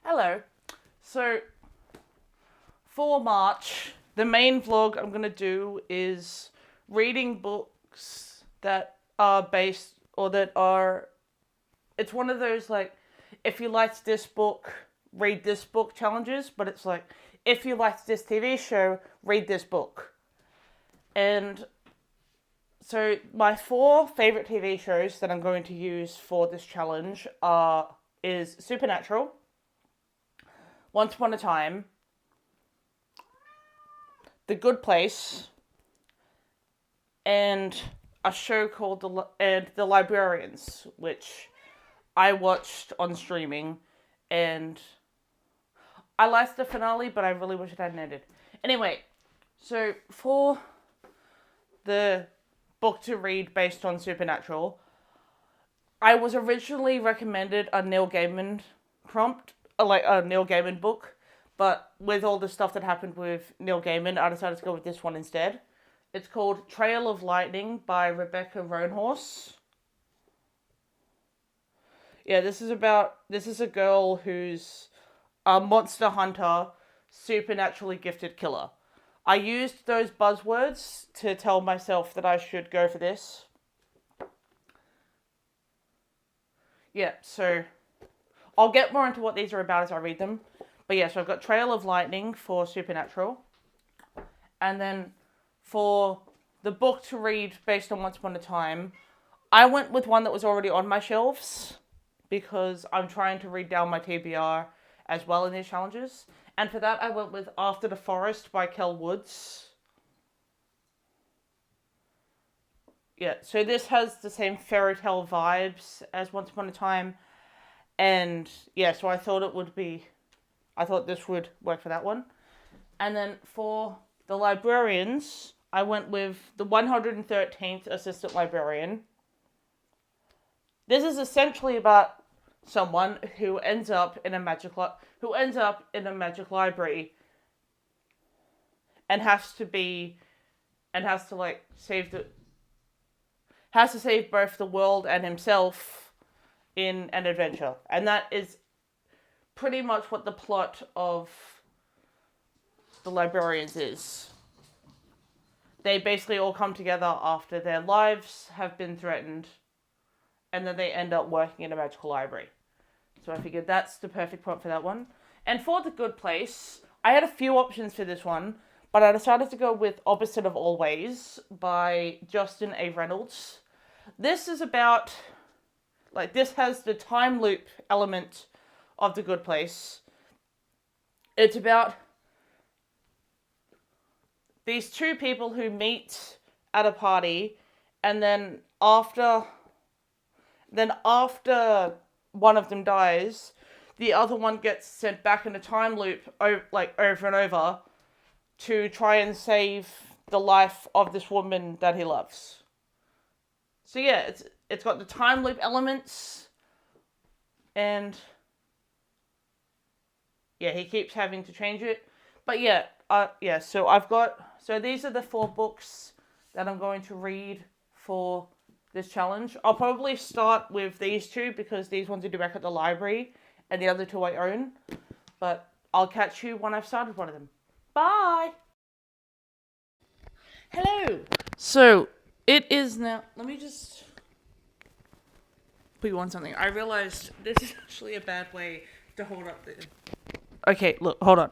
Hello. So, for March, the main vlog I'm going to do is reading books that are based, or that are, it's one of those, like, if you liked this book, read this book challenges, but it's like, if you liked this TV show, read this book. And so, my four favorite TV shows that I'm going to use for this challenge is Supernatural, Once Upon a Time, The Good Place, and a show called The Librarians, which I watched on streaming, and I liked the finale, but I really wish it hadn't ended. Anyway, so for the book to read based on Supernatural, I was originally recommended a Neil Gaiman prompt, like a Neil Gaiman book, but with all the stuff that happened with Neil Gaiman, I decided to go with this one instead. It's called Trail of Lightning by Rebecca Roanhorse. Yeah, this is a girl who's a monster hunter, supernaturally gifted killer. I used those buzzwords to tell myself that I should go for this. Yeah, so I'll get more into what these are about as I read them. But yeah, so I've got Trail of Lightning for Supernatural. And then for the book to read based on Once Upon a Time, I went with one that was already on my shelves because I'm trying to read down my TBR as well in these challenges. And for that, I went with After the Forest by Kel Woods. Yeah, so this has the same fairy tale vibes as Once Upon a Time. And yeah, so I thought this would work for that one. And then for The Librarians, I went with the 113th Assistant Librarian. This is essentially about someone who ends up in a magic library and has to save both the world and himself in an adventure. And that is pretty much what the plot of The Librarians is. They basically all come together after their lives have been threatened, and then they end up working in a magical library. So I figured that's the perfect plot for that one. And for The Good Place, I had a few options for this one, but I decided to go with Opposite of Always by Justin A. Reynolds. This is about, this has the time loop element of The Good Place. It's about these two people who meet at a party, and then after one of them dies, the other one gets sent back in a time loop, over and over, to try and save the life of this woman that he loves. So yeah, it's got the time loop elements, and yeah, he keeps having to change it. But yeah, so these are the four books that I'm going to read for this challenge. I'll probably start with these two because these ones are due back at the library and the other two I own. But I'll catch you when I've started one of them. Bye! Hello! So, it is now... Let me just put you on something. I realized this is actually a bad way to hold up the... Okay, look, hold on.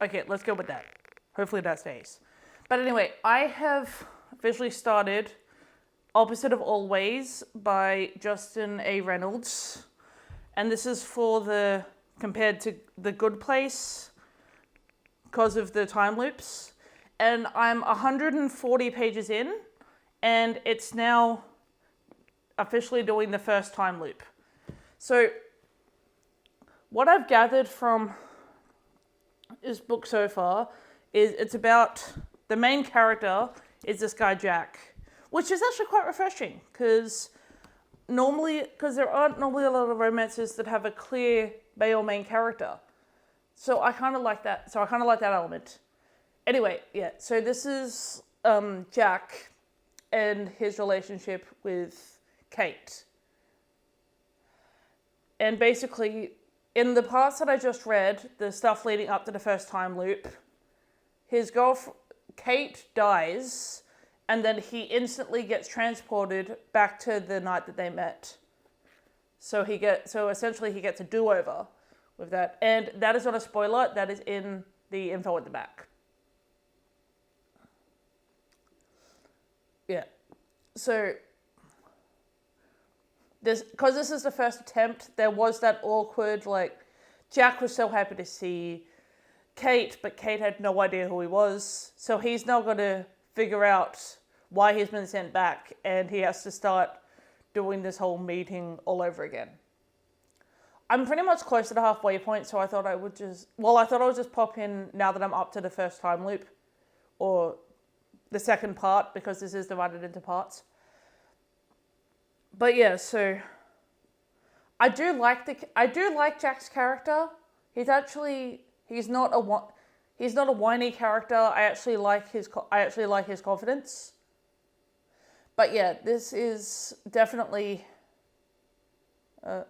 Okay, let's go with that. Hopefully that stays. But anyway, I have officially started Opposite of Always by Justin A. Reynolds. And this is compared to The Good Place because of the time loops. And I'm 140 pages in, and it's now officially doing the first time loop. So, what I've gathered from this book so far is it's about the main character is this guy Jack, which is actually quite refreshing because there aren't normally a lot of romances that have a clear male main character. So I kind of like that. So I kind of like that element. Anyway, yeah. So this is Jack, and his relationship with Kate. And basically, in the parts that I just read, the stuff leading up to the first time loop, his girlfriend, Kate, dies, and then he instantly gets transported back to the night that they met. So essentially he gets a do-over with that. And that is not a spoiler, that is in the info at the back. Yeah. So because this is the first attempt, there was that awkward, like, Jack was so happy to see Kate, but Kate had no idea who he was. So he's now got to figure out why he's been sent back, and he has to start doing this whole meeting all over again. I'm pretty much close to the halfway point, so I thought I would just pop in now that I'm up to the first time loop, or the second part, because this is divided into parts. But yeah, so I do like Jack's character. He's not a whiny character. I actually like his confidence. But yeah, this is definitely and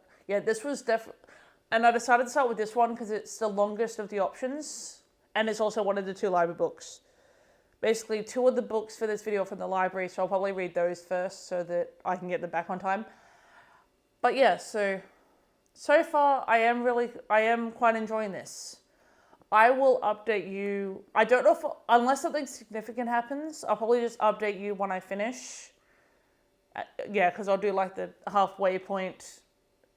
I decided to start with this one because it's the longest of the options, and it's also one of the 2 library books. Basically, 2 of the books for this video are from the library, so I'll probably read those first so that I can get them back on time. But yeah, so far I am quite enjoying this. I will update you. I don't know unless something significant happens, I'll probably just update you when I finish. Yeah, because I'll do like the halfway point.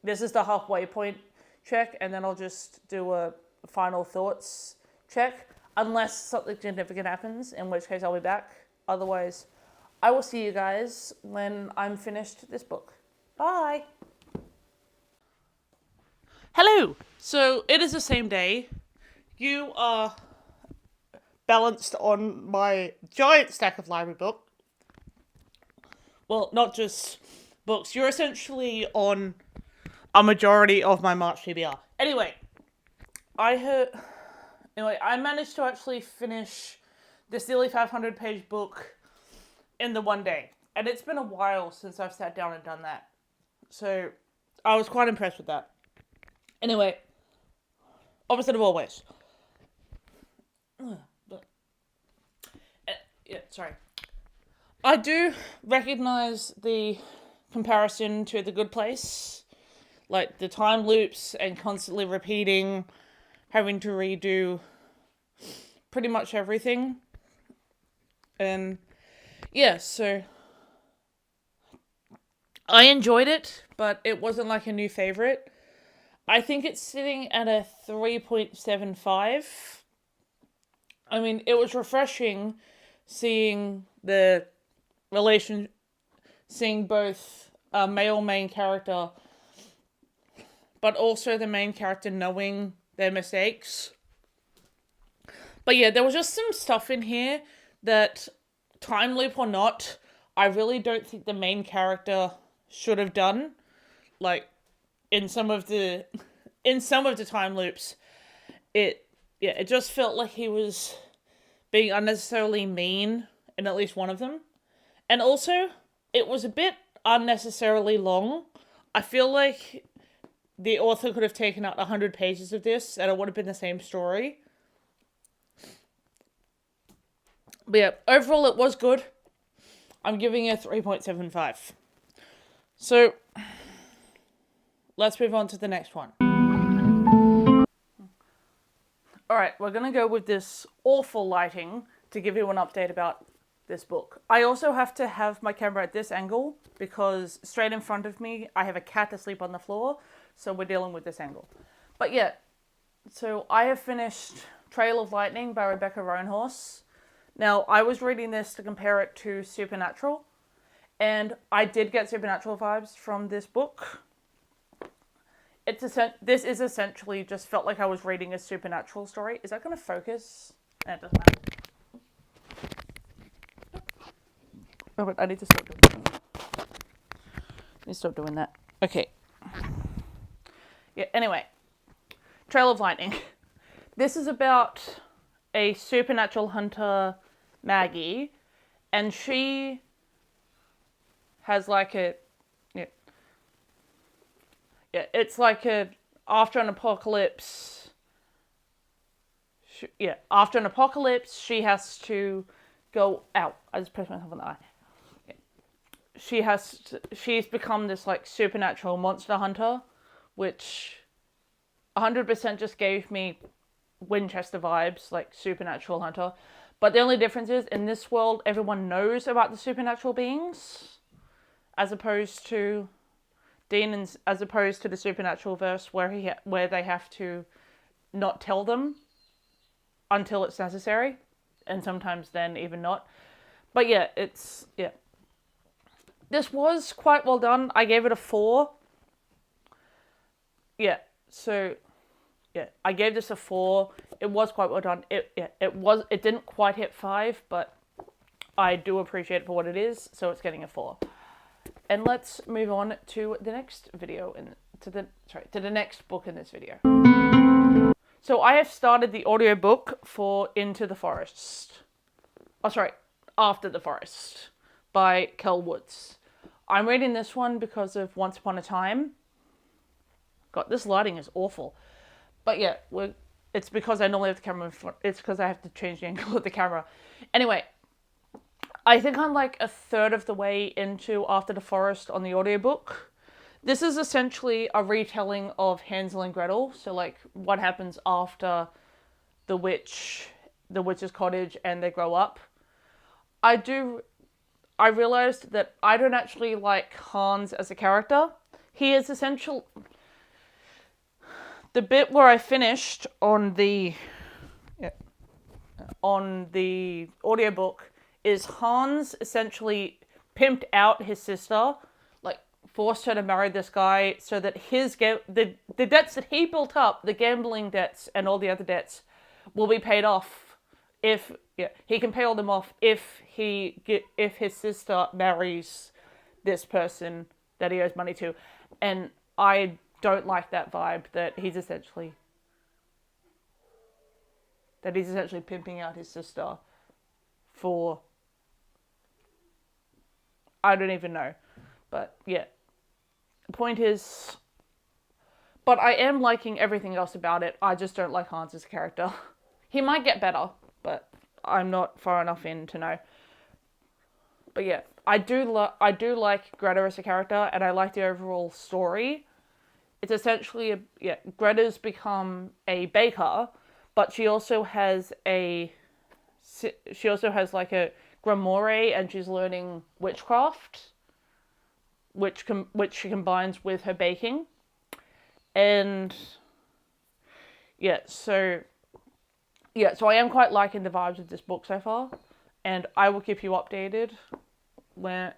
This is the halfway point check, and then I'll just do a final thoughts check. Unless something significant happens, in which case I'll be back. Otherwise, I will see you guys when I'm finished this book. Bye! Hello! So, it is the same day. You are balanced on my giant stack of library book. Well, not just books. You're essentially on a majority of my March TBR. Anyway, I managed to actually finish this nearly 500-page book in the one day. And it's been a while since I've sat down and done that. So, I was quite impressed with that. Anyway, opposite of always. Sorry. I do recognize the comparison to The Good Place. Like, the time loops and constantly repeating, having to redo pretty much everything. And yeah, so I enjoyed it, but it wasn't like a new favorite. I think it's sitting at a 3.75. I mean, it was refreshing seeing the relation, seeing both a male main character, but also the main character knowing their mistakes. But yeah, there was just some stuff in here that, time loop or not, I really don't think the main character should have done. Like, in some of the time loops, it just felt like he was being unnecessarily mean in at least one of them. And also, it was a bit unnecessarily long. I feel like the author could have taken out 100 pages of this and it would have been the same story. But yeah, overall it was good. I'm giving it a 3.75. So, let's move on to the next one. Alright, we're going to go with this awful lighting to give you an update about this book. I also have to have my camera at this angle because straight in front of me I have a cat asleep on the floor, so we're dealing with this angle. But yeah, so I have finished Trail of Lightning by Rebecca Roanhorse. Now, I was reading this to compare it to Supernatural, and I did get Supernatural vibes from this book. This is essentially just felt like I was reading a Supernatural story. Is that going to focus? It doesn't matter. Oh, wait, I need to stop doing that. I need to stop doing that. Okay. Yeah, anyway. Trail of Lightning. This is about a supernatural hunter, Maggie, and she has like a, yeah, yeah, it's like a, after an apocalypse, after an apocalypse, she has to go out. I just pressed myself on the eye. She's become this like supernatural monster hunter, which 100% just gave me Winchester vibes, like supernatural hunter. But the only difference is, in this world, everyone knows about the supernatural beings, as opposed to demons, as opposed to the supernatural verse where they have to not tell them until it's necessary, and sometimes then even not. But yeah, this was quite well done. I gave it a 4. Yeah, so yeah, I gave this a 4. It was quite well done. It didn't quite hit 5, but I do appreciate it for what it is, so it's getting a 4. And let's move on to the next video to the next book in this video. So I have started the audiobook for Into the Forest. Oh, sorry, After the Forest by Kel Woods. I'm reading this one because of Once Upon a Time. God, this lighting is awful. But yeah, it's because I normally have the camera in front. It's because I have to change the angle of the camera. Anyway, I think I'm like a third of the way into After the Forest on the audiobook. This is essentially a retelling of Hansel and Gretel. So like what happens after the witch's cottage and they grow up. I realized that I don't actually like Hans as a character. He is essential. The bit where I finished on the audiobook is Hans essentially pimped out his sister, like forced her to marry this guy so that the debts that he built up, the gambling debts and all the other debts, will be paid off if he can pay all them off if his sister marries this person that he owes money to. And I don't like that vibe that he's essentially pimping out his sister for, I don't even know. But yeah, the point is, but I am liking everything else about it. I just don't like Hans as a character. He might get better, but I'm not far enough in to know. But yeah, I do like Greta as a character, and I like the overall story. It's essentially Greta's become a baker, but she also has like a grimoire, and she's learning witchcraft, which she combines with her baking. And so I am quite liking the vibes of this book so far, and I will keep you updated when,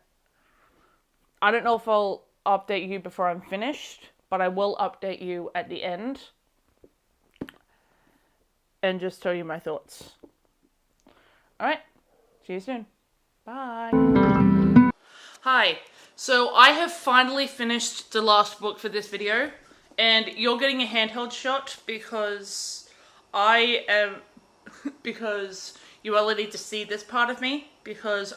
I don't know if I'll update you before I'm finished, but I will update you at the end and just tell you my thoughts. Alright, see you soon. Bye. Hi, so I have finally finished the last book for this video, and you're getting a handheld shot because because you all need to see this part of me, because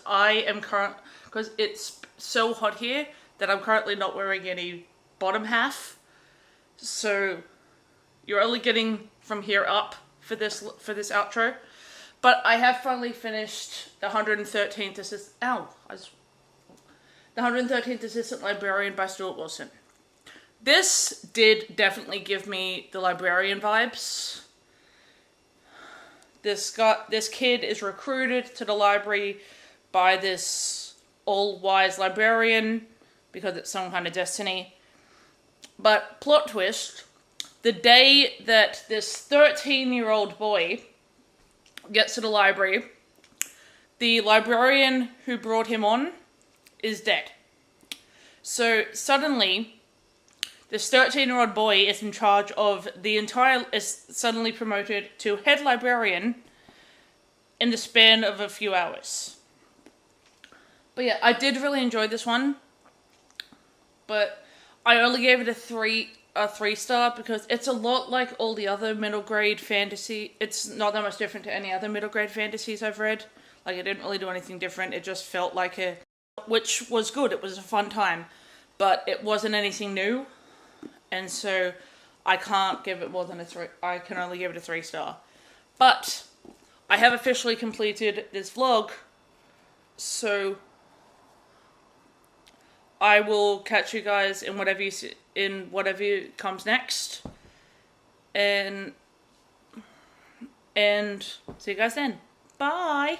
because it's so hot here that I'm currently not wearing any bottom half, so you're only getting from here up for this outro. But I have finally finished the 113th Assistant Librarian by Stuart Wilson. This did definitely give me the librarian vibes. This kid is recruited to the library by this all-wise librarian because it's some kind of destiny. But plot twist, the day that this 13-year-old boy gets to the library, the librarian who brought him on is dead. So suddenly, this 13-year-old boy is in charge of is suddenly promoted to head librarian in the span of a few hours. But yeah, I did really enjoy this one, but I only gave it a 3-star because it's a lot like all the other middle grade fantasy. It's not that much different to any other middle grade fantasies I've read. Like, it didn't really do anything different. It just felt like a which was good. It was a fun time, but it wasn't anything new, and so I can't give it more than a 3. I can only give it a 3-star. But I have officially completed this vlog, so I will catch you guys in whatever comes next, and see you guys then. Bye.